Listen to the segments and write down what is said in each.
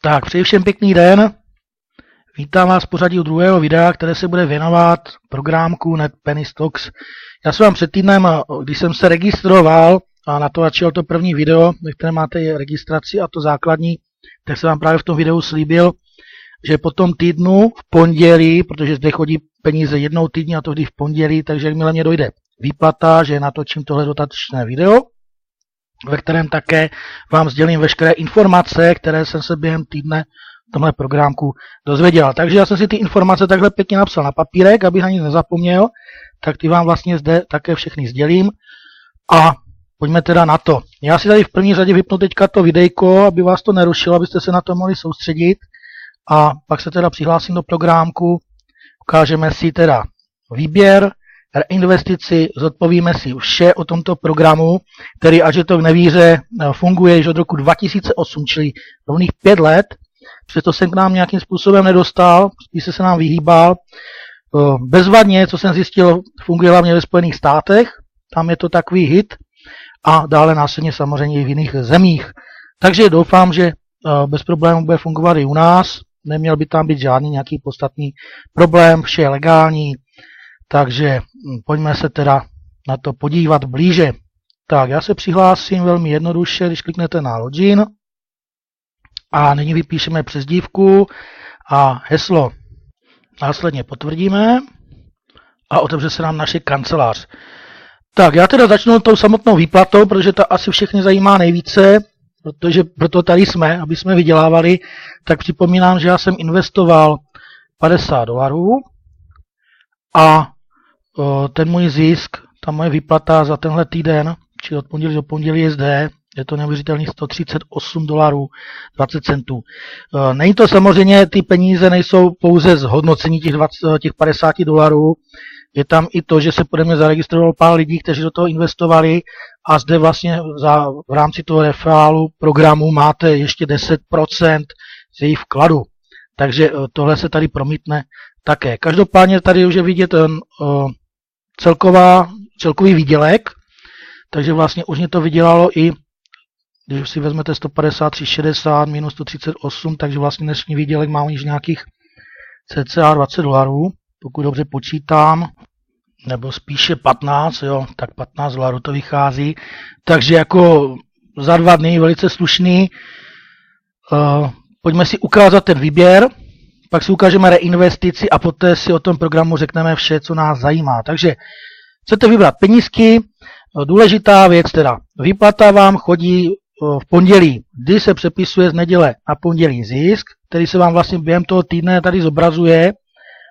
Tak, přeji všem pěkný den. Vítám vás v pořadí u druhého videa, které se bude věnovat programku NetPenny Stocks. Já jsem vám před týdnem, když jsem se registroval a natočil to první video, ve kterém máte registraci a to základní, tak jsem vám právě v tom videu slíbil, že po tom týdnu v pondělí, protože zde chodí peníze jednou týdně a to vždy v pondělí, takže jakmile mě dojde výplata, že natočím tohle dodatečné video, ve kterém také vám sdělím veškeré informace, které jsem se během týdne v tomhle programku dozvěděl. Takže já jsem si ty informace takhle pěkně napsal na papírek, abych na nic nezapomněl, tak ty vám vlastně zde také všechny sdělím. A pojďme teda na to. Já si tady v první řadě vypnu teďka to videjko, aby vás to nerušilo, abyste se na to mohli soustředit. A pak se teda přihlásím do programku, ukážeme si teda výběr, reinvestici, zodpovíme si vše o tomto programu, který, až je to k nevíře, funguje již od roku 2008, čili rovných 5 let. Přesto jsem k nám nějakým způsobem nedostal, spíš se nám vyhýbal. Bezvadně, co jsem zjistil, funguje hlavně ve Spojených státech, tam je to takový hit, a dále následně samozřejmě i v jiných zemích. Takže doufám, že bez problémů bude fungovat i u nás, neměl by tam být žádný nějaký podstatný problém, vše je legální. Takže pojďme se teda na to podívat blíže. Tak, já se přihlásím velmi jednoduše, když kliknete na login. A nyní vypíšeme přezdívku a heslo. Následně potvrdíme a otevře se nám naše kancelář. Tak, já teda začnu tou samotnou výplatou, protože ta asi všechny zajímá nejvíce, protože proto tady jsme, aby jsme vydělávali. Tak připomínám, že já jsem investoval $50 a ten můj zisk, ta moje výplata za tenhle týden, či od pondělí do pondělí je zde, je to neuvěřitelných $138.20. Není to samozřejmě, ty peníze nejsou pouze zhodnocení těch $50. Je tam i to, že se pode mě zaregistrovalo pár lidí, kteří do toho investovali a zde vlastně v rámci toho referálu programu máte ještě 10% z jejich vkladu. Takže tohle se tady promítne také. Každopádně tady už je vidět ten celkový výdělek, takže vlastně už mě to vydělalo i, když si vezmete 153,60 minus 138, takže vlastně dnešní výdělek má už nějakých cca $20, pokud dobře počítám, nebo spíše 15, jo, tak $15 to vychází, takže jako za 2 dny velice slušný. Pojďme si ukázat ten výběr, pak si ukážeme reinvestici a poté si o tom programu řekneme vše, co nás zajímá. Takže chcete vybrat penízky, důležitá věc teda, výplata vám chodí v pondělí, kdy se přepisuje z neděle na pondělí zisk, který se vám vlastně během toho týdne tady zobrazuje,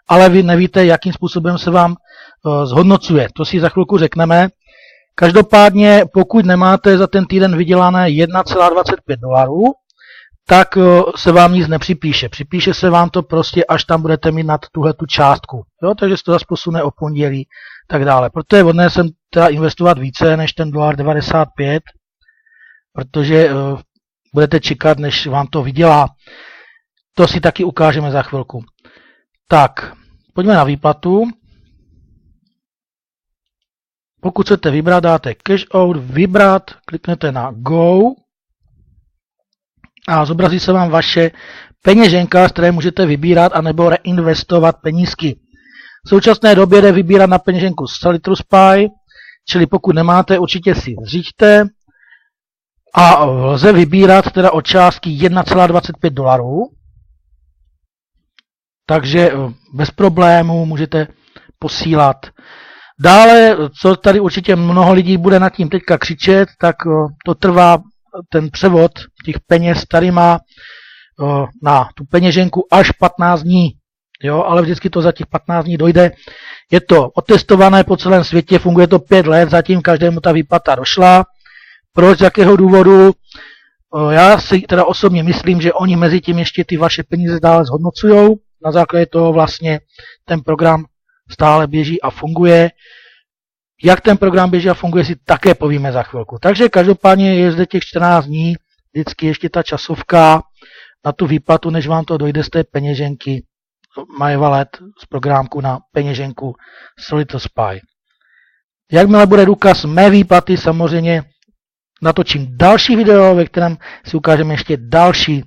ale vy nevíte, jakým způsobem se vám zhodnocuje. To si za chvilku řekneme. Každopádně, pokud nemáte za ten týden vydělané $1,25, tak se vám nic nepřipíše. Připíše se vám to prostě, až tam budete mít nad tuhletu částku. Jo? Takže se to zase posune o pondělí, tak dále. Proto je vhodné sem teda investovat více než ten $1,95, protože budete čekat, než vám to vydělá. To si taky ukážeme za chvilku. Tak, pojďme na výplatu. Pokud chcete vybrat, dáte cash out, vybrat, kliknete na go a zobrazí se vám vaše peněženka, z které můžete vybírat anebo reinvestovat penízky. V současné době jde vybírat na peněženku SilitrusPay, čili pokud nemáte, určitě si zřiďte. A lze vybírat teda od částky $1,25. Takže bez problémů můžete posílat. Dále, co tady určitě mnoho lidí bude nad tím teďka křičet, tak to trvá, ten převod těch peněz tady má na tu peněženku až 15 dní. Jo, ale vždycky to za těch 15 dní dojde. Je to otestované po celém světě, funguje to 5 let, zatím každému ta výplata došla. Proč, z jakého důvodu? Já si teda osobně myslím, že oni mezi tím ještě ty vaše peníze dále zhodnocujou. Na základě toho vlastně ten program stále běží a funguje. Jak ten program běží a funguje, si také povíme za chvilku. Takže každopádně je zde těch 14 dní, vždycky ještě ta časovka na tu výplatu, než vám to dojde z té peněženky MyWallet z programku na peněženku SilitrusPay. Jakmile bude důkaz mé výplaty, samozřejmě natočím další video, ve kterém si ukážeme ještě další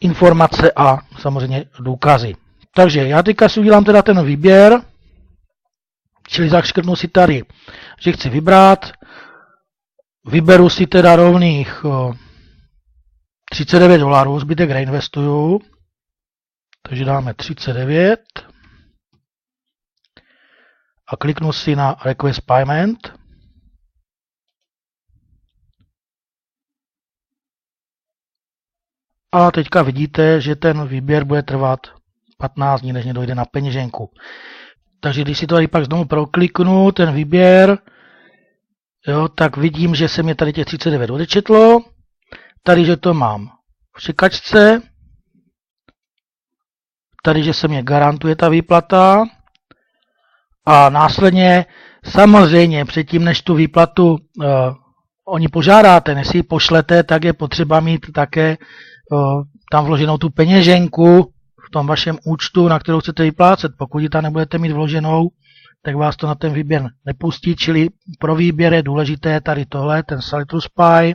informace a samozřejmě důkazy. Takže já teďka si udělám teda ten výběr, čili zaškrtnu si tady, že chci vybrat, vyberu si teda rovných $39, zbytek reinvestuju, takže dáme 39 a kliknu si na Request Payment. A teďka vidíte, že ten výběr bude trvat 15 dní, než mě dojde na peněženku. Takže když si to tady pak znovu prokliknu, ten výběr, jo, tak vidím, že se mi tady těch 39 odečetlo. Tady, že to mám v čekačce. Tady, že se mě garantuje ta výplata. A následně, samozřejmě, předtím, než tu výplatu oni požádáte, než si ji pošlete, tak je potřeba mít také tam vloženou tu peněženku v tom vašem účtu, na kterou chcete vyplácet. Pokud ji tam nebudete mít vloženou, tak vás to na ten výběr nepustí, čili pro výběr je důležité tady tohle, ten Salitrus Pay.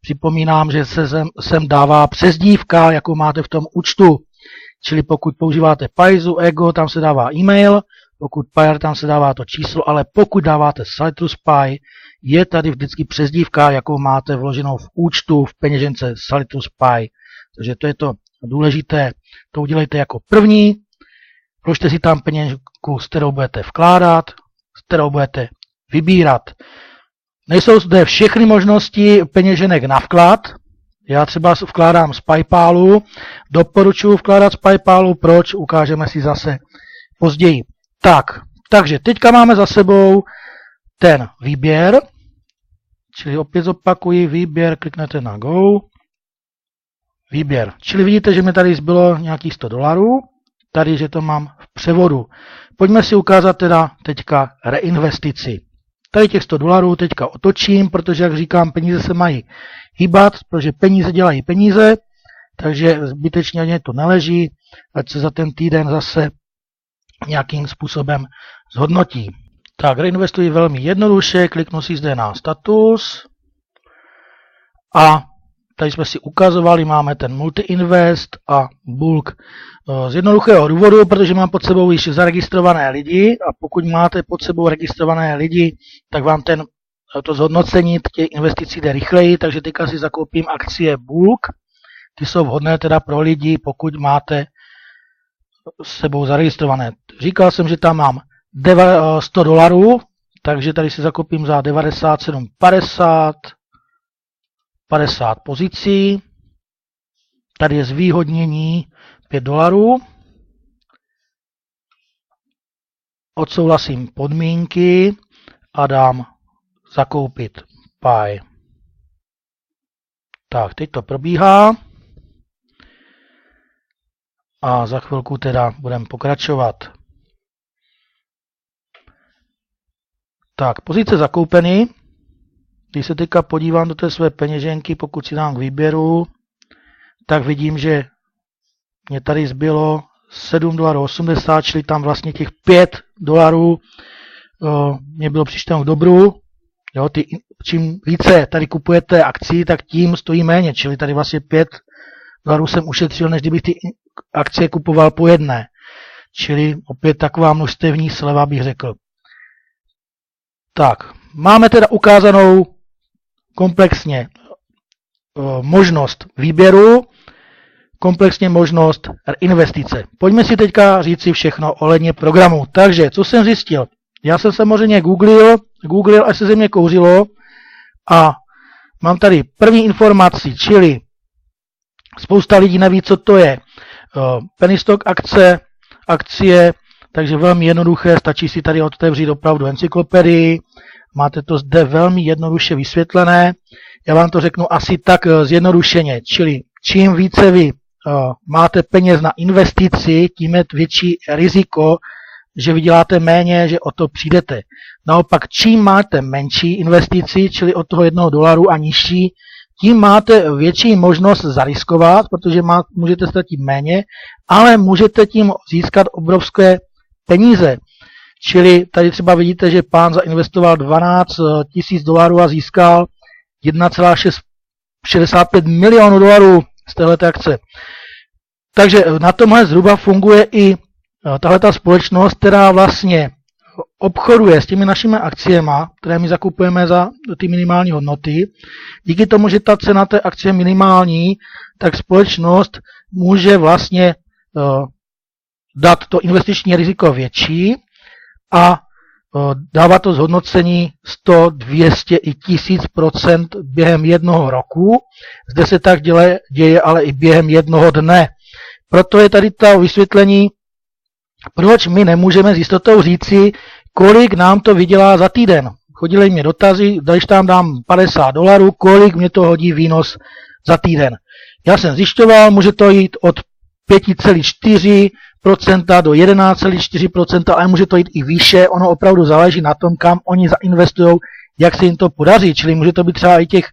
Připomínám, že se sem dává přezdívka, jakou máte v tom účtu. Čili pokud používáte Payzu, Ego, tam se dává e-mail, pokud Payer, tam se dává to číslo, ale pokud dáváte Salitrus Pay, je tady vždycky přezdívka, jakou máte vloženou v účtu v peněžence Salitrus Pay. Takže to je to důležité. To udělejte jako první. Vložte si tam peněženku, s kterou budete vkládat, s kterou budete vybírat. Nejsou zde všechny možnosti peněženek na vklad. Já třeba vkládám z PayPalu. Doporučuji vkládat z PayPalu. Proč? Ukážeme si zase později. Takže teďka máme za sebou ten výběr. Čili opět zopakuji výběr, kliknete na Go. Výběr. Čili vidíte, že mi tady zbylo nějakých $100. Tady, že to mám v převodu. Pojďme si ukázat teda teďka reinvestici. Tady těch $100 teďka otočím, protože, jak říkám, peníze se mají hýbat, protože peníze dělají peníze, takže zbytečně ani to neleží, ať se za ten týden zase nějakým způsobem zhodnotí. Tak, reinvestuji velmi jednoduše, kliknu si zde na status a tady jsme si ukazovali, máme ten multi-invest a bulk. Z jednoduchého důvodu, protože mám pod sebou již zaregistrované lidi a pokud máte pod sebou registrované lidi, tak vám to zhodnocení těch investicí jde rychleji, takže teďka si zakoupím akcie bulk. Ty jsou vhodné teda pro lidi, pokud máte s sebou zaregistrované. Říkal jsem, že tam mám $100, takže tady si zakoupím za 97,50 50 pozicí. Tady je zvýhodnění $5. Odsouhlasím podmínky a dám zakoupit Pay. Tak, teď to probíhá. A za chvilku teda budeme pokračovat. Tak, pozice zakoupeny. Když se teďka podívám do té své peněženky, pokud si dám k výběru, tak vidím, že mě tady zbylo $7,80, čili tam vlastně těch $5 mě bylo přičteno k dobru. Jo, čím více tady kupujete akcí, tak tím stojí méně, čili tady vlastně $5 jsem ušetřil, než kdybych ty akcie kupoval po jedné. Čili opět taková množstevní sleva, bych řekl. Tak, máme teda ukázanou komplexně možnost výběru, komplexně možnost investice. Pojďme si teďka říci všechno ohledně programu. Takže, co jsem zjistil? Já jsem samozřejmě googlil, až se ze mě kouřilo a mám tady první informaci, čili spousta lidí neví, co to je penny stock akcie, takže velmi jednoduché, stačí si tady otevřít opravdu encyklopedii, máte to zde velmi jednoduše vysvětlené. Já vám to řeknu asi tak zjednodušeně, čili čím více vy máte peněz na investici, tím je větší riziko, že vyděláte méně, že o to přijdete. Naopak, čím máte menší investici, čili od toho $1 a nižší, tím máte větší možnost zariskovat, protože můžete ztratit méně, ale můžete tím získat obrovské peníze. Čili tady třeba vidíte, že pán zainvestoval $12,000 a získal $1,65 milionu z téhleté akce. Takže na tomhle zhruba funguje i tahleta společnost, která vlastně obchoduje s těmi našimi akciema, které my zakupujeme za ty minimální hodnoty. Díky tomu, že ta cena té akcie je minimální, tak společnost může vlastně dát to investiční riziko větší a dává to zhodnocení 100, 200 i 1000% během jednoho roku. Zde se tak děje ale i během jednoho dne. Proto je tady to vysvětlení, proč my nemůžeme s jistotou říci, kolik nám to vydělá za týden. Chodili mě dotazy, když tam dám $50, kolik mě to hodí výnos za týden. Já jsem zjišťoval, může to jít od 5,4% do 11,4%, ale může to jít i výše, ono opravdu záleží na tom, kam oni zainvestují, jak se jim to podaří, čili může to být třeba i těch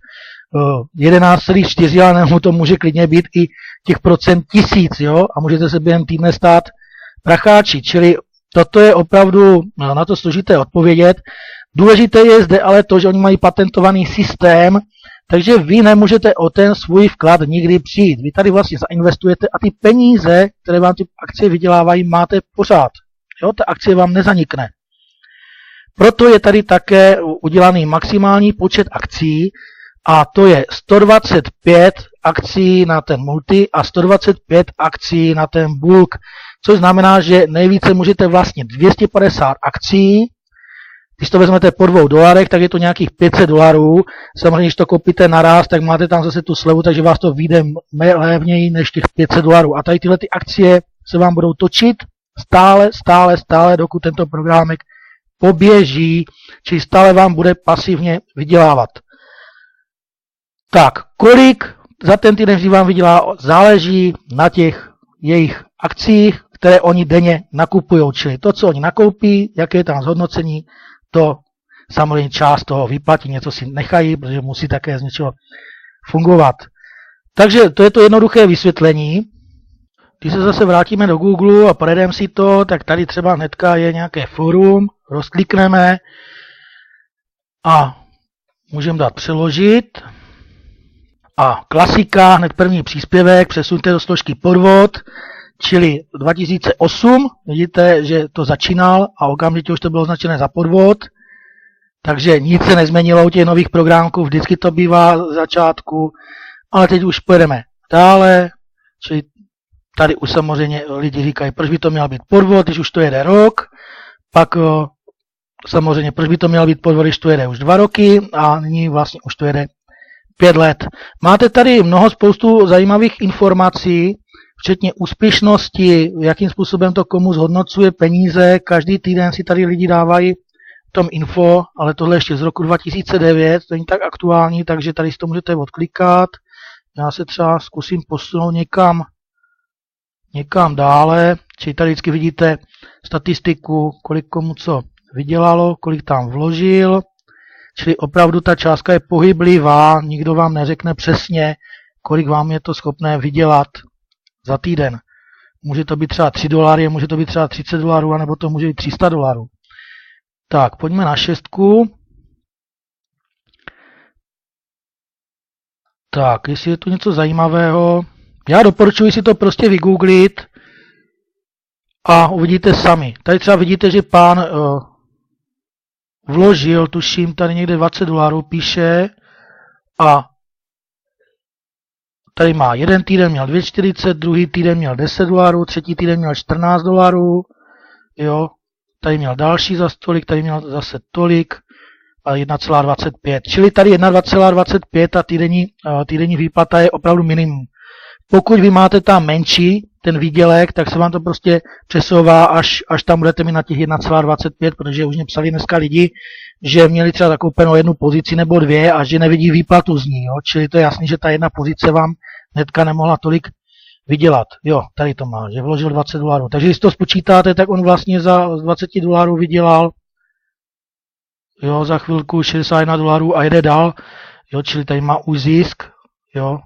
11,4, ale nebo to může klidně být i těch procent 1000, jo, a můžete se během týdne stát pracháči, čili toto je opravdu na to složité odpovědět. Důležité je zde ale to, že oni mají patentovaný systém, takže vy nemůžete o ten svůj vklad nikdy přijít. Vy tady vlastně zainvestujete a ty peníze, které vám ty akcie vydělávají, máte pořád. Jo, ta akcie vám nezanikne. Proto je tady také udělaný maximální počet akcí a to je 125 akcí na ten multi a 125 akcí na ten bulk, což znamená, že nejvíce můžete vlastně 250 akcí. Když to vezmete po $2, tak je to nějakých $500. Samozřejmě, když to koupíte naraz, tak máte tam zase tu slevu, takže vás to vyjde levněji než těch $500. A tady tyhle ty akcie se vám budou točit stále, dokud tento programek poběží, čili stále vám bude pasivně vydělávat. Tak, kolik za ten týden vám vydělá, záleží na těch jejich akcích, které oni denně nakupují, čili to, co oni nakoupí, jaké je tam zhodnocení, to samozřejmě část toho vyplatí, něco si nechají, protože musí také z něčeho fungovat. Takže to je to jednoduché vysvětlení. Když se zase vrátíme do Google a projedeme si to, tak tady třeba hnedka je nějaké forum, rozklikneme a můžeme dát přeložit. A klasika, hned první příspěvek, přesuňte do složky podvod, čili 2008, vidíte, že to začínal a okamžitě už to bylo označené za podvod, takže nic se nezměnilo u těch nových programků, vždycky to bývá z začátku, ale teď už pojedeme dále, čili tady už samozřejmě lidi říkají, proč by to měl být podvod, když už to jede rok, pak samozřejmě proč by to měl být podvod, když to jede už 2 roky a nyní vlastně už to jede 5 let. Máte tady spoustu zajímavých informací, včetně úspěšnosti, jakým způsobem to komu zhodnocuje peníze. Každý týden si tady lidi dávají v tom info, ale tohle ještě z roku 2009, to není tak aktuální, takže tady si to můžete odklikat. Já se třeba zkusím posunout někam dále, čili tady vždycky vidíte statistiku, kolik komu co vydělalo, kolik tam vložil. Čili opravdu ta částka je pohyblivá, nikdo vám neřekne přesně, kolik vám je to schopné vydělat za týden. Může to být třeba $3, může to být třeba $30, nebo to může být $300. Tak, pojďme na 6. Tak, jestli je tu něco zajímavého, já doporučuji si to prostě vygooglit a uvidíte sami. Tady třeba vidíte, že pán vložil, tuším, tady někde $20 píše a tady má jeden týden měl 2,40, druhý týden měl $10, třetí týden měl $14, jo, tady měl další za tolik, tady měl zase tolik a 1,25, čili tady 1,25 a týdenní výplata je opravdu minimum. Pokud vy máte tam menší, ten výdělek, tak se vám to prostě přesouvá, až tam budete mít na těch 1,25, protože už mě psali dneska lidi, že měli třeba zakoupenou 1 pozici nebo 2 a že nevidí výplatu z ní. Jo? Čili to je jasný, že ta 1 pozice vám hnedka nemohla tolik vydělat. Jo, tady to má, že vložil $20. Takže když to spočítáte, tak on vlastně za $20 vydělal jo, za chvilku $61 a jede dál. Jo, čili tady má už zisk. Jo,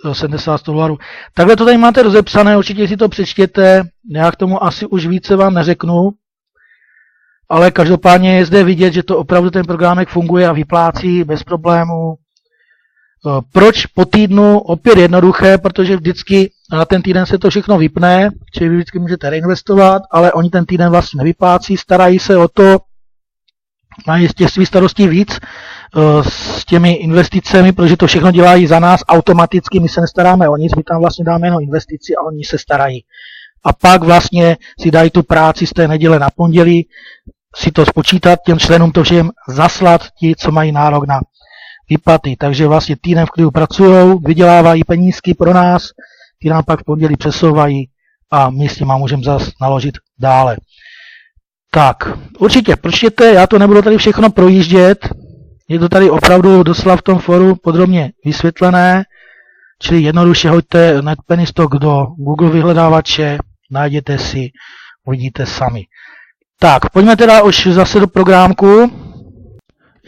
$70. Takhle to tady máte rozepsané, určitě si to přečtěte, já k tomu asi už více vám neřeknu, ale každopádně je zde vidět, že to opravdu ten programek funguje a vyplácí bez problémů. Proč po týdnu? Opět jednoduché, protože vždycky a na ten týden se to všechno vypne, čili vy vždycky můžete reinvestovat, ale oni ten týden vlastně nevyplácí, starají se o to, mají těch svých starostí víc s těmi investicemi, protože to všechno dělají za nás automaticky, my se nestaráme o nic, my tam vlastně dáme jenom investici a oni se starají. A pak vlastně si dají tu práci z té neděle na pondělí, si to spočítat, těm členům to všem zaslat, ti, co mají nárok na výplaty. Takže vlastně týden v klidu pracují, vydělávají penízky pro nás, ty nám pak v pondělí přesouvají a my s těma můžeme zase naložit dále. Tak, určitě pročtěte, já to nebudu tady všechno projíždět, je to tady opravdu doslova v tom foru podrobně vysvětlené, čili jednoduše hoďte NetPennyStock do Google vyhledávače, najděte si, uvidíte sami. Tak, pojďme teda už zase do programku.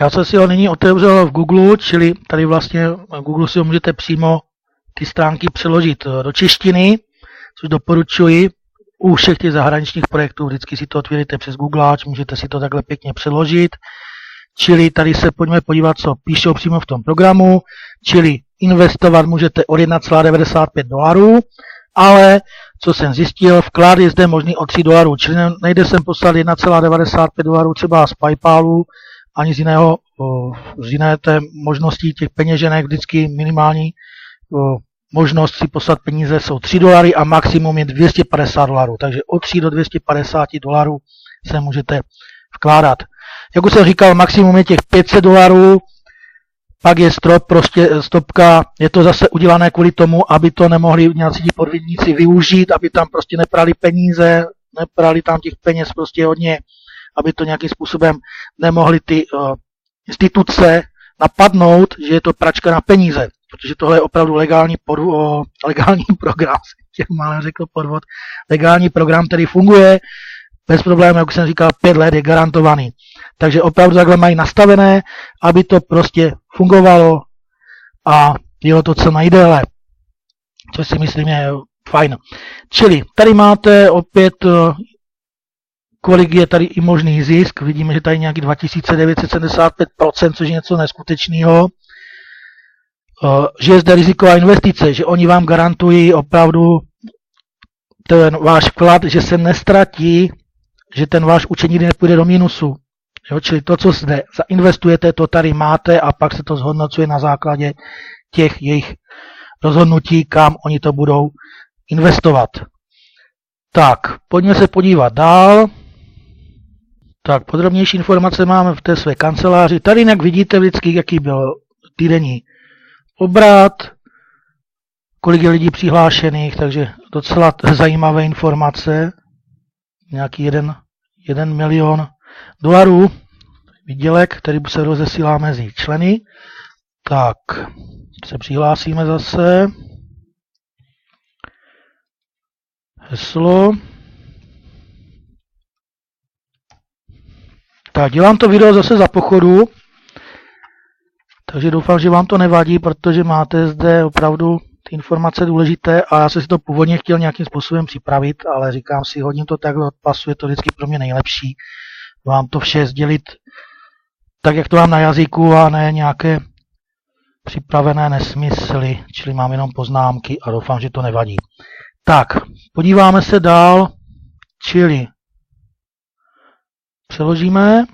Já jsem si ho nyní otevřel v Google, čili tady vlastně v Google si ho můžete přímo ty stránky přeložit do češtiny, což doporučuji. U všech těch zahraničních projektů vždycky si to otvírejte přes Googleáč, můžete si to takhle pěkně přeložit. Čili tady se pojďme podívat, co píšou přímo v tom programu, čili investovat můžete od $1,95, ale co jsem zjistil, vklad je zde možný od $3, čili nejde sem poslat $1,95 třeba z PayPalu, ani z jiné té možností těch peněženek, vždycky minimální možnost si poslat peníze jsou $3 a maximum je $250, takže od 3 do $250 se můžete vkládat. Jak už jsem říkal, maximum je těch $500, pak je strop, prostě stopka, je to zase udělané kvůli tomu, aby to nemohli nějací podvodníci využít, aby tam prostě neprali peníze, neprali tam těch peněz prostě hodně, aby to nějakým způsobem nemohli ty instituce napadnout, že je to pračka na peníze, protože tohle je opravdu legální program, těch málem řekl podvod, legální program, který funguje bez problémů, jak jsem říkal, 5 let je garantovaný. Takže opravdu takhle mají nastavené, aby to prostě fungovalo a jelo to co nejdéle, což si myslím je fajn. Čili tady máte opět, kolik je tady i možný zisk, vidíme, že tady nějaký 2975%, což je něco neskutečného, že je zde riziková investice, že oni vám garantují opravdu ten váš vklad, že se nestratí, že ten váš účet nikdy nepůjde do mínusu. Jo, čili to, co zde zainvestujete, to tady máte a pak se to zhodnocuje na základě těch jejich rozhodnutí, kam oni to budou investovat. Tak, pojďme se podívat dál. Tak, podrobnější informace máme v té své kanceláři. Tady jak vidíte vždycky, jaký byl týdenní obrat, kolik je lidí přihlášených, takže docela zajímavé informace. Nějaký 1 milion dolarů výdělek, který se rozesílá mezi členy. Tak, se přihlásíme zase. Heslo. Tak, dělám to video zase za pochodu, takže doufám, že vám to nevadí, protože máte zde opravdu ty informace důležité a já jsem si to původně chtěl nějakým způsobem připravit, ale říkám si, hodně to takhle odpasu, je to vždycky pro mě nejlepší vám to vše sdělit tak, jak to mám na jazyku a ne nějaké připravené nesmysly, čili mám jenom poznámky a doufám, že to nevadí. Tak, podíváme se dál, čili přeložíme.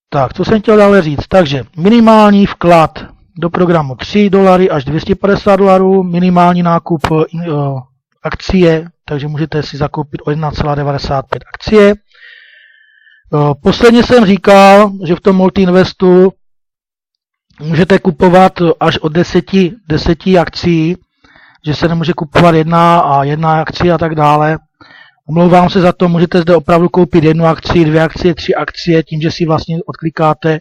Tak, co jsem chtěl dále říct? Takže minimální vklad do programu $3 až $250, minimální nákup akcie, takže můžete si zakoupit o 1,95 akcie. Posledně jsem říkal, že v tom multiinvestu můžete kupovat až od 10 akcí, že se nemůže kupovat jedna akcie a tak dále. Omlouvám se za to, můžete zde opravdu koupit 1 akci, 2 akcie, 3 akcie, tím, že si vlastně odklikáte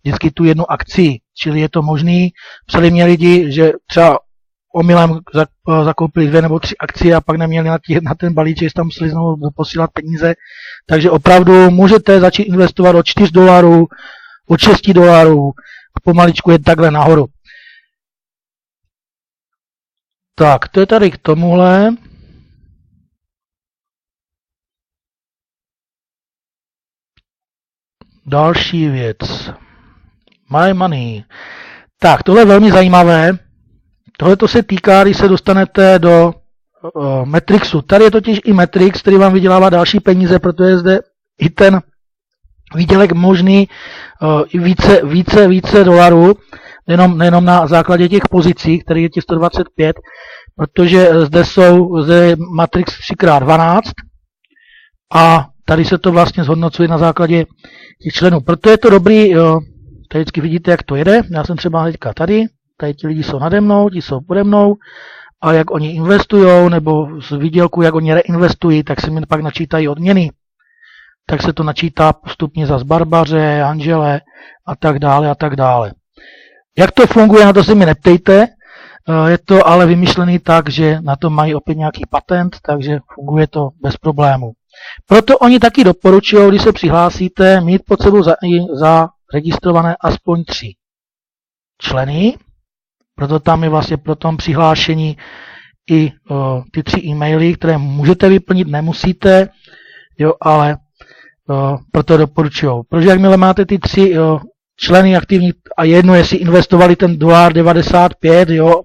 vždycky tu 1 akci. Čili je to možný. Psali mě lidi, že třeba omylem zakoupili 2 nebo 3 akcie a pak neměli na ten balíček, tam museli znovu posílat peníze. Takže opravdu můžete začít investovat od $4, od $6 a pomaličku je takhle nahoru. Tak, to je tady k tomuhle. Další věc. My Money. Tak, tohle je velmi zajímavé, Tohle to se týká, když se dostanete do Matrixu. Tady je totiž i Matrix, který vám vydělává další peníze, protože je zde i ten výdělek možný více dolarů, nejenom na základě těch pozicí, který je těch 125, protože zde je Matrix 3x12 a tady se to vlastně zhodnocuje na základě těch členů. Proto je to dobrý, tady vždycky vidíte, jak to jede. Já jsem třeba teďka tady ti lidi jsou nade mnou, ti jsou pode mnou a jak oni investujou, nebo z výdělku, jak oni reinvestují, tak se mi pak načítají odměny. Tak se to načítá postupně za Barbaře, Angele a tak dále a tak dále. Jak to funguje, na to se mi neptejte, je to ale vymyšlený tak, že na to mají opět nějaký patent, takže funguje to bez problému. Proto oni taky doporučují, když se přihlásíte, mít pod sebou zaregistrované aspoň 3 členy. Proto tam je vlastně pro tom přihlášení i ty 3 e-maily, které můžete vyplnit, nemusíte, jo, ale proto doporučují. Protože jakmile máte ty 3 členy aktivní a jedno, jestli investovali ten $95, jo,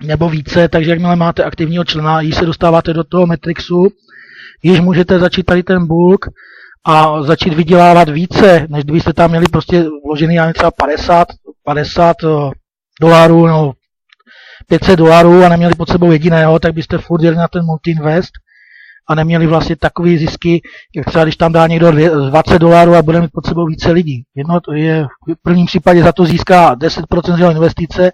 nebo více, takže jakmile máte aktivního člena, již se dostáváte do toho Matrixu, již můžete začít tady ten bulk a začít vydělávat více, než kdybyste tam měli prostě vložený třeba $50 no, $500 a neměli pod sebou jediného, tak byste furt jeli na ten multi-invest a neměli vlastně takový zisky, jak třeba když tam dá někdo $20 a bude mít pod sebou více lidí. Jedno to je v prvním případě za to získá 10% investice,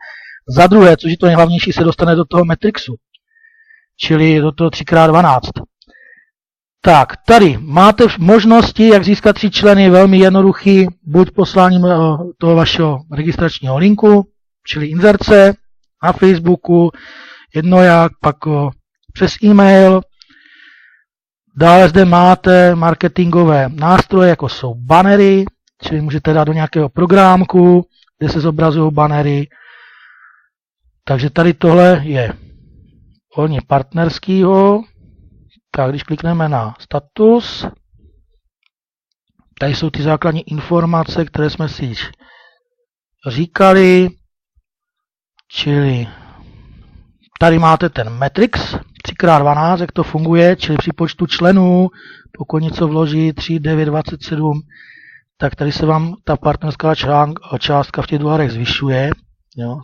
za druhé, což je to nejhlavnější, se dostane do toho Matrixu, čili do toho 3x12. Tak, tady máte možnosti, jak získat 3 členy, velmi jednoduchý, buď posláním toho vašeho registračního linku, čili inzerce na Facebooku, jedno jak, pak přes e-mail. Dále zde máte marketingové nástroje, jako jsou bannery, čili můžete dát do nějakého programku, kde se zobrazují bannery. Takže tady tohle je hodně partnerskýho. Tak, když klikneme na status, tady jsou ty základní informace, které jsme si již říkali, čili tady máte ten Matrix 3x12, jak to funguje, čili při počtu členů, pokud něco vloží 3, 9, 27, tak tady se vám ta partnerská částka v těch $, zvyšuje. Jo.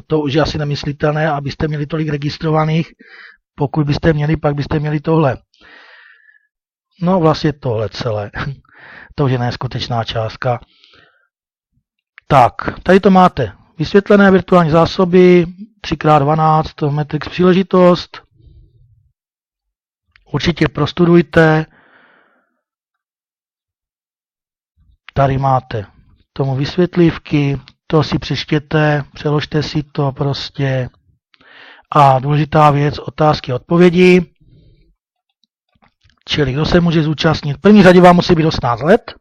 To už je asi nemyslitelné, abyste měli tolik registrovaných. Pokud byste měli, pak byste měli tohle. No vlastně tohle celé. To už je neskutečná částka. Tak, tady to máte. Vysvětlené virtuální zásoby, 3x12, Matrix příležitost. Určitě prostudujte. Tady máte tomu vysvětlivky, to si přečtěte, přeložte si to prostě. A důležitá věc, otázky a odpovědi. Čili kdo se může zúčastnit. V první řadě vám musí být 18 let.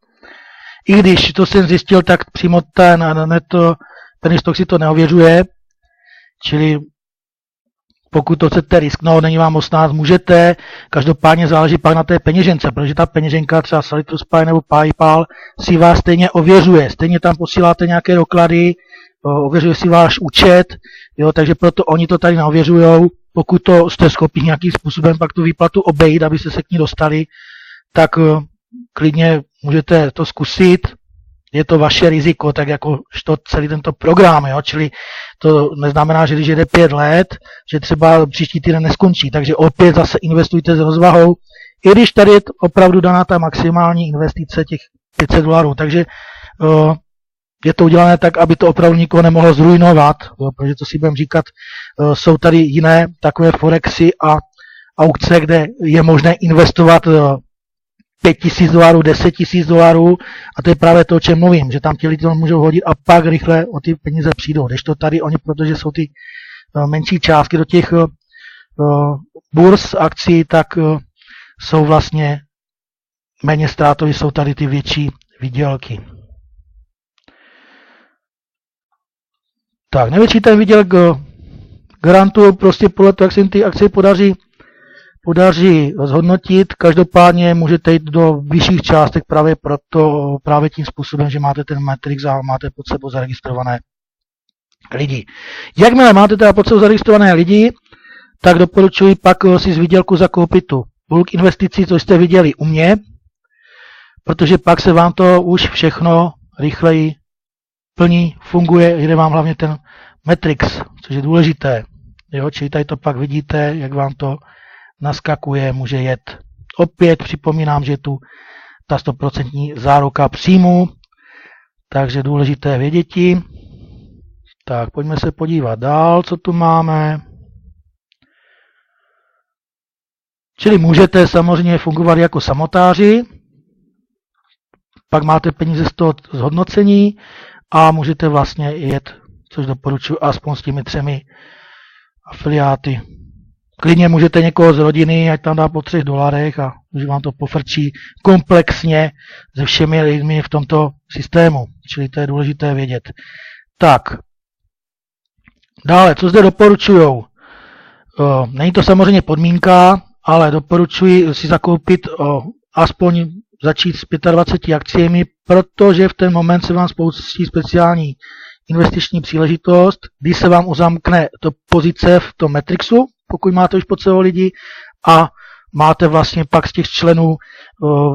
I když to jsem zjistil, tak přímo ten Pennystock si to neověřuje. Čili pokud to chcete risknout, není vám 18, můžete. Každopádně záleží pak na té peněžence, protože ta peněženka, třeba SalitrusPay nebo PayPal, si vás stejně ověřuje. Stejně tam posíláte nějaké doklady, ověřuje si váš účet, jo, takže proto oni to tady naověřujou. Pokud to jste schopni nějakým způsobem pak tu výplatu obejít, abyste se k ní dostali, tak klidně můžete to zkusit. Je to vaše riziko, tak jako to celý tento program, jo? Čili to neznamená, že když jede 5 let, že třeba příští týden neskončí, takže opět zase investujte s rozvahou, i když tady je opravdu daná ta maximální investice těch $500, takže je to udělané tak, aby to opravdu nikoho nemohlo zrujnovat, jo? Protože to si budeme říkat, jsou tady jiné takové forexy a aukce, kde je možné investovat $5,000, $10,000 a to je právě to, o čem mluvím, že tam ti lidi to můžou hodit a pak rychle o ty peníze přijdou. Kdežto tady oni, protože jsou ty menší částky do těch burz akcí, tak jsou vlastně méně ztrátové, jsou tady ty větší výdělky. Tak, největší ten výdělek garantuju prostě podle toho, jak se jim ty akcie podaří zhodnotit. Každopádně můžete jít do vyšších částek právě tím způsobem, že máte ten Matrix a máte pod sebou zaregistrované lidí. Jakmile máte teda pod sebou zaregistrované lidi, tak doporučuji pak si z výdělku zakoupit tu bulk investici, co jste viděli u mě, protože pak se vám to už všechno rychleji plní, funguje, jde vám hlavně ten Matrix, což je důležité. Jo, čili tady to pak vidíte, jak vám to naskakuje, může jet. Opět připomínám, že tu ta 100% záruka příjmu, takže důležité věděti. Tak, pojďme se podívat dál, co tu máme. Čili můžete samozřejmě fungovat jako samotáři, pak máte peníze z toho zhodnocení a můžete vlastně jet, což doporučuji, aspoň s těmi 3 afiliáty. Klidně můžete někoho z rodiny, ať tam dá po $3 a už vám to pofrčí komplexně se všemi lidmi v tomto systému. Čili to je důležité vědět. Tak, dále, co zde doporučují? Není to samozřejmě podmínka, ale doporučuji si zakoupit aspoň začít s 25 akciemi, protože v ten moment se vám spustí speciální investiční příležitost, kdy se vám uzamkne to pozice v tom Matrixu, pokud máte už pod sebou lidi, a máte vlastně pak z těch členů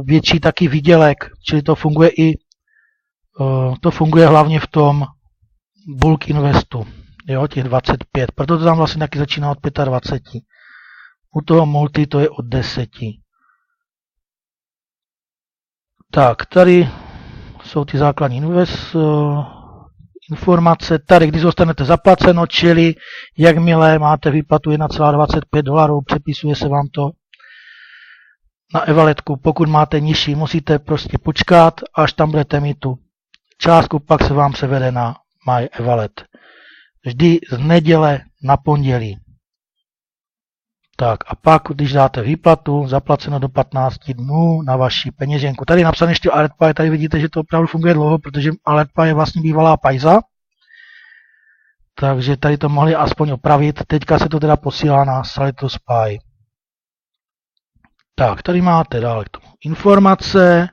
větší taky výdělek, čili to funguje to funguje hlavně v tom bulk investu, jo, těch 25, proto to tam vlastně taky začíná od 25. U toho multi to je od 10. Tak, tady jsou ty základní informace. Tady, když dostanete zaplaceno, čili jakmile máte výplatu $1,25, přepisuje se vám to na e-walletku. Pokud máte nižší, musíte prostě počkat, až tam budete mít tu částku, pak se vám převede na My e-wallet. Vždy z neděle na pondělí. Tak a pak, když dáte výplatu, zaplaceno do 15 dnů na vaši peněženku. Tady je napsané ještě AlertPay, tady vidíte, že to opravdu funguje dlouho, protože AlertPay je vlastně bývalá Pajza. Takže tady to mohli aspoň opravit. Teďka se to teda posílá na Salitos Pay. Tak, tady máte dále k tomu informace.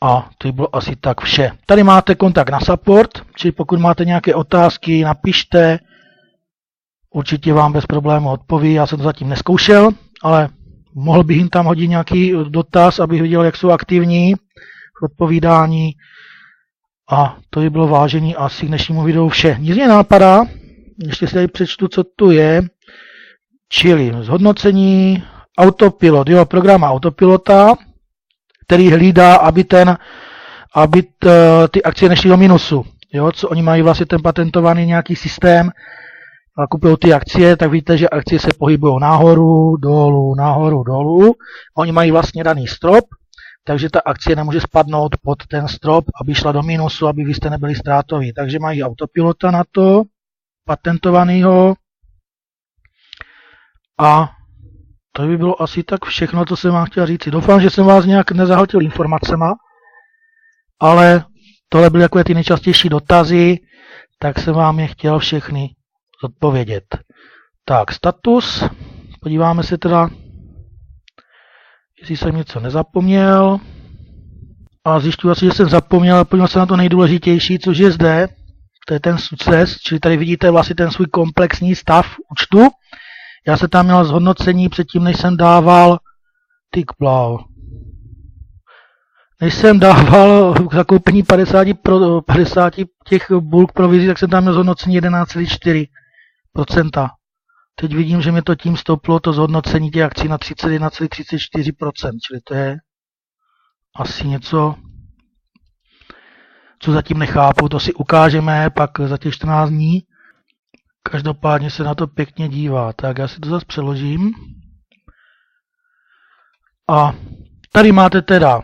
A to bylo asi tak vše. Tady máte kontakt na support, čili pokud máte nějaké otázky, napište. Určitě vám bez problému odpoví, já jsem to zatím neskoušel, ale mohl bych jim tam hodit nějaký dotaz, abych viděl, jak jsou aktivní v odpovídání. A to by bylo vážení asi k dnešnímu videu vše. Nic mě napadá, ještě si tady přečtu, co tu je. Čili zhodnocení autopilot, jo, program autopilota, který hlídá, aby ty akcie nešly do minusu. Jo, co oni mají vlastně ten patentovaný nějaký systém, a kupují ty akcie, tak víte, že akcie se pohybují nahoru, dolů. Oni mají vlastně daný strop, takže ta akcie nemůže spadnout pod ten strop, aby šla do minusu, aby vy jste nebyli ztrátoví. Takže mají autopilota na to, patentovanýho. A to by bylo asi tak všechno, co jsem vám chtěl říct. Doufám, že jsem vás nějak nezahltil informacema, ale tohle byly takové ty nejčastější dotazy, tak jsem vám je chtěl všechny zodpovědět. Tak, status. Podíváme se teda, jestli jsem něco nezapomněl. A zjišťuji asi, že jsem zapomněl, podíval se na to nejdůležitější, což je zde. To je ten success, čili tady vidíte vlastně ten svůj komplexní stav účtu. Já se tam měl zhodnocení předtím, než jsem dával Než jsem dával k zakoupení 50 těch bulk provizí, tak jsem tam měl zhodnocení 11,4%. Teď vidím, že mi to tím stouplo to zhodnocení těch akcí na 31,34%, čili to je asi něco, co zatím nechápu, to si ukážeme pak za těch 14 dní. Každopádně se na to pěkně dívá. Tak já si to zase přeložím. A tady máte teda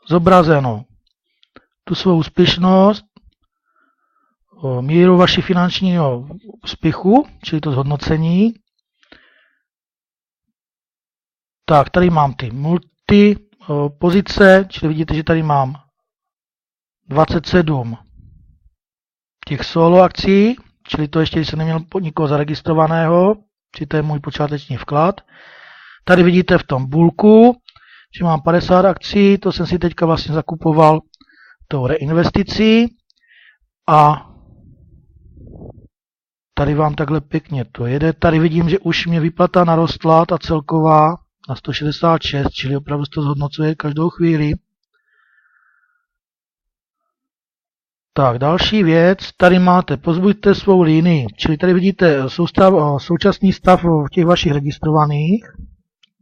zobrazeno tu svou úspěšnost, míru vaši finančního úspěchu, čili to zhodnocení. Tak, tady mám ty multi pozice, čili vidíte, že tady mám 27 těch solo akcí, čili to ještě, když jsem neměl nikoho zaregistrovaného, čili to je můj počáteční vklad. Tady vidíte v tom bulku, že mám 50 akcí, to jsem si teďka vlastně zakupoval tou reinvesticí. A tady vám takhle pěkně to jede. Tady vidím, že už mě výplata narostla, ta celková, na 166, čili opravdu to zhodnocuje každou chvíli. Tak, další věc, tady máte, pozbuďte svou linii, čili tady vidíte současný stav v těch vašich registrovaných.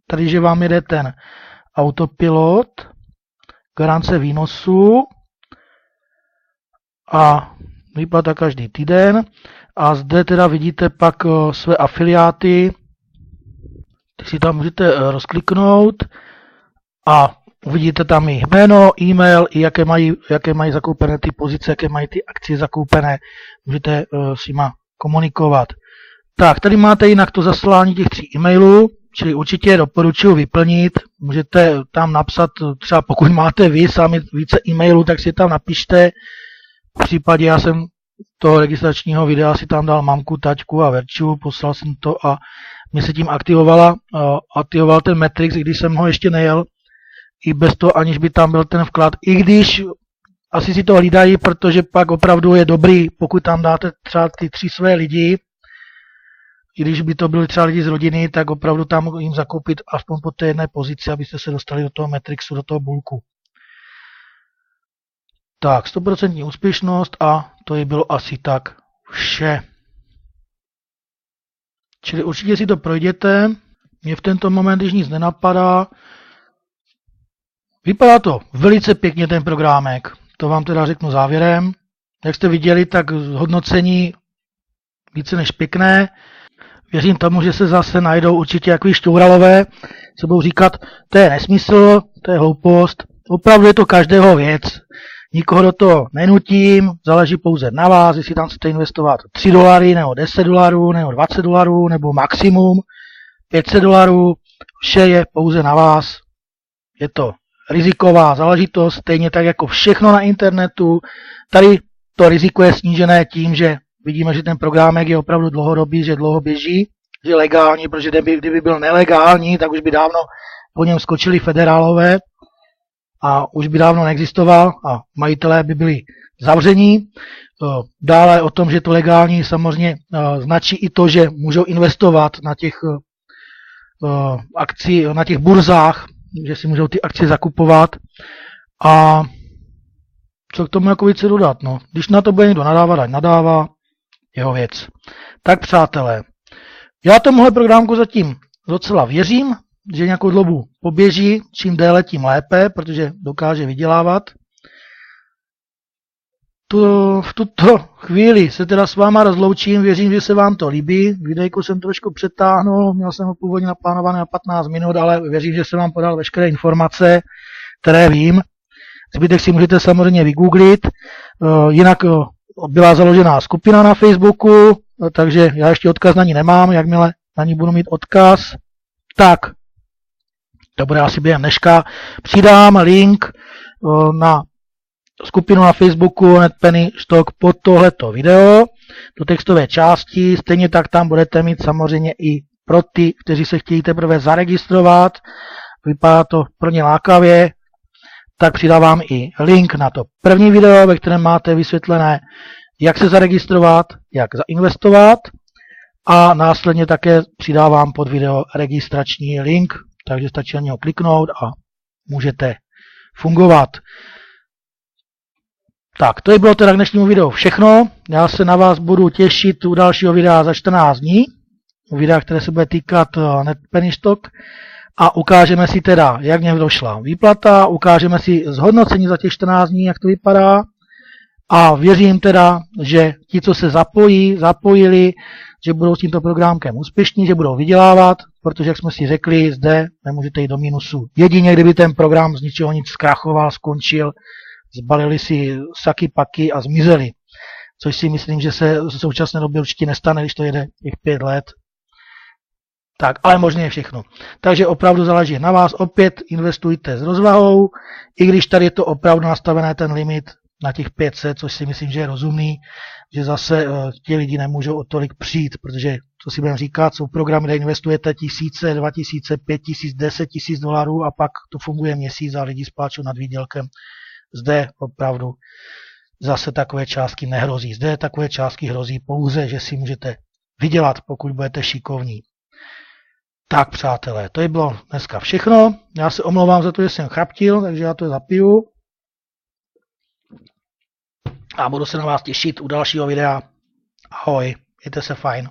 Tady, že vám jede ten autopilot, garance výnosu a výplata každý týden. A zde teda vidíte pak své afiliáty, ty si tam můžete rozkliknout a uvidíte tam i jméno, e-mail, i jaké mají zakoupené ty pozice, jaké mají ty akcie zakoupené, můžete s nima komunikovat. Tak, tady máte jinak to zaslání těch 3 e-mailů, čili určitě doporučuji vyplnit, můžete tam napsat, třeba pokud máte vy sami více e-mailů, tak si tam napište. V případě já jsem toho registračního videa si tam dal mamku, taťku a Verču, poslal jsem to a mi se tím aktivoval ten Matrix, i když jsem ho ještě nejel, i bez toho, aniž by tam byl ten vklad, i když asi si to hlídají, protože pak opravdu je dobrý, pokud tam dáte třeba ty 3 své lidi, i když by to byly třeba lidi z rodiny, tak opravdu tam jim zakoupit aspoň po té jedné pozici, abyste se dostali do toho Matrixu, do toho bulku. Tak, 100% úspěšnost a to je bylo asi tak vše. Čili určitě si to projděte, mě v tento moment, když nic nenapadá. Vypadá to velice pěkně ten programek, to vám teda řeknu závěrem. Jak jste viděli, tak hodnocení více než pěkné. Věřím tomu, že se zase najdou určitě jaký šťouralové, co budou říkat, to je nesmysl, to je hloupost. Opravdu je to každého věc. Nikoho do toho nenutím, záleží pouze na vás, jestli tam chcete investovat $3, nebo $10, nebo $20, nebo maximum $500. Vše je pouze na vás. Je to riziková záležitost, stejně tak jako všechno na internetu. Tady to riziko je snížené tím, že vidíme, že ten programek je opravdu dlouhodobý, že dlouho běží, že je legální, protože kdyby byl nelegální, tak už by dávno po něm skočili federálové a už by dávno neexistoval a majitelé by byli zavření. Dále o tom, že to legální samozřejmě značí i to, že můžou investovat na těch akcí, na těch burzách, že si můžou ty akcie zakupovat. A co k tomu jako více dodat? No, když na to bude někdo nadávat, ať nadává, jeho věc. Tak přátelé, já tomuhle programku zatím docela věřím, že nějakou dobu poběží, čím déle, tím lépe, protože dokáže vydělávat. V tuto chvíli se teda s váma rozloučím, věřím, že se vám to líbí. Videjko jsem trošku přetáhnul, měl jsem ho původně naplánované na 15 minut, ale věřím, že jsem vám podal veškeré informace, které vím. Zbytek si můžete samozřejmě vygooglit. Jinak byla založená skupina na Facebooku, takže já ještě odkaz na ní nemám, jakmile na ní budu mít odkaz, tak to bude asi během dneška. Přidám link na skupinu na Facebooku NetPenny Stock pod tohleto video do textové části. Stejně tak tam budete mít samozřejmě i pro ty, kteří se chtějí teprve zaregistrovat. Vypadá to pro ně lákavě. Tak přidávám i link na to první video, ve kterém máte vysvětlené, jak se zaregistrovat, jak zainvestovat. A následně také přidávám pod video registrační link, takže stačí na něho kliknout a můžete fungovat. Tak, to je bylo teda k dnešnímu videu všechno. Já se na vás budu těšit u dalšího videa za 14 dní. U videa, které se bude týkat NetPenny Stock. A ukážeme si teda, jak mě došla výplata, ukážeme si zhodnocení za těch 14 dní, jak to vypadá. A věřím teda, že ti, co se zapojili, že budou s tímto programkem úspěšní, že budou vydělávat, protože, jak jsme si řekli, zde nemůžete jít do minusu. Jedině, kdyby ten program z ničeho nic zkrachoval, skončil, zbalili si saky, paky a zmizeli. Což si myslím, že se v současné době určitě nestane, když to jede těch 5 let. Tak, ale možná je všechno. Takže opravdu záleží na vás. Opět investujte s rozvahou, i když tady je to opravdu nastavené ten limit na těch 500, což si myslím, že je rozumný, že zase ti lidi nemůžou o tolik přijít, protože, co si budeme říkat, jsou programy, kde investujete 1000, 2000, 5000, 10 000 dolarů a pak to funguje měsíc a lidi spláčou nad výdělkem. Zde opravdu zase takové částky nehrozí. Zde takové částky hrozí pouze, že si můžete vydělat, pokud budete šikovní. Tak přátelé, to je bylo dneska všechno. Já se omlouvám za to, že jsem chraptil, takže já to zapiju. A budu se na vás těšit u dalšího videa. Ahoj, mějte se fajn.